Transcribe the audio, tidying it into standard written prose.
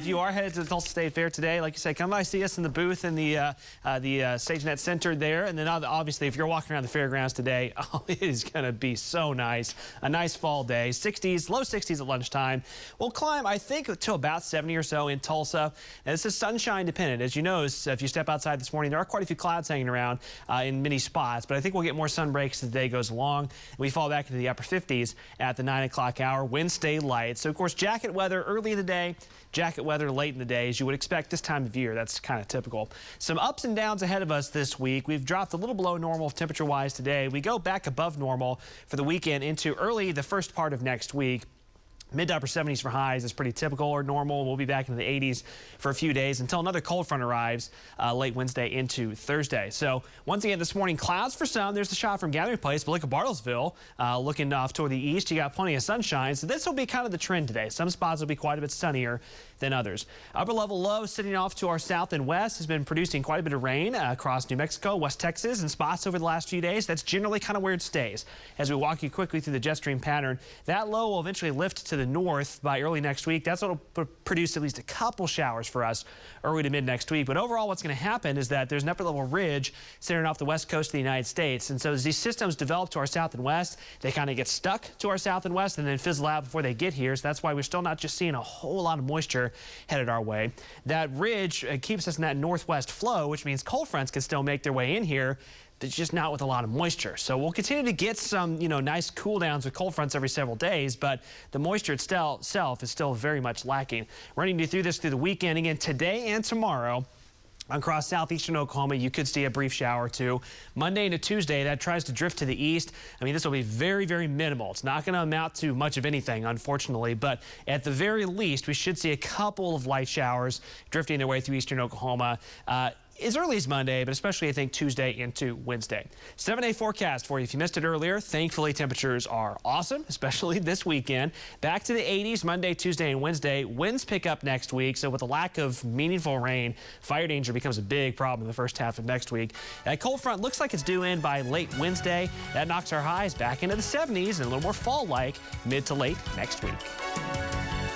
If you are headed to the Tulsa State Fair today, like you say, come by, see us in the booth in the SageNet Center there. And then obviously, if you're walking around the fairgrounds today, oh, it is going to be so nice. A nice fall day. 60s, low 60s at lunchtime. We'll climb, I think, to about 70 or so in Tulsa. And this is sunshine dependent. As you know, if you step outside this morning, there are quite a few clouds hanging around in many spots. But I think we'll get more sun breaks as the day goes along. We fall back into the upper 50s at the 9 o'clock hour. Winds stay light. So, of course, jacket weather early in the day. Jacket weather late in the day, as you would expect this time of year. That's kind of typical. Some ups and downs ahead of us this week. We've dropped a little below normal temperature-wise today. We go back above normal for the weekend into early the first part of next week. Mid to upper 70s for highs is pretty typical or normal. We'll be back into the 80s for a few days until another cold front arrives late Wednesday into Thursday. So once again this morning, clouds for some. There's the shot from Gathering Place, but look at Bartlesville looking off toward the east. You got plenty of sunshine. So this will be kind of the trend today. Some spots will be quite a bit sunnier than others. Upper level low sitting off to our south and west has been producing quite a bit of rain across New Mexico, West Texas, and spots over the last few days. That's generally kind of where it stays. As we walk you quickly through the jet stream pattern, that low will eventually lift to the north by early next week. That's what will produce at least a couple showers for us early to mid next week. But overall, what's going to happen is that there's an upper level ridge centered off the west coast of the United States. And so as these systems develop to our south and west, they kind of get stuck to our south and west and then fizzle out before they get here. So that's why we're still not just seeing a whole lot of moisture headed our way. That ridge keeps us in that northwest flow, which means cold fronts can still make their way in here. It's just not with a lot of moisture. So we'll continue to get some, nice cool downs with cold fronts every several days, but the moisture itself is still very much lacking. Running you through this through the weekend again today and tomorrow. Across southeastern Oklahoma, you could see a brief shower or two. Monday into Tuesday, that tries to drift to the east. I mean, this will be very, very minimal. It's not going to amount to much of anything, unfortunately, but at the very least, we should see a couple of light showers drifting their way through eastern Oklahoma as early as Monday, but especially, I think, Tuesday into Wednesday. 7-day forecast for you. If you missed it earlier, thankfully, temperatures are awesome, especially this weekend. Back to the 80s Monday, Tuesday, and Wednesday. Winds pick up next week, so with a lack of meaningful rain, fire danger becomes a big problem in the first half of next week. That cold front looks like it's due in by late Wednesday. That knocks our highs back into the 70s and a little more fall-like mid to late next week.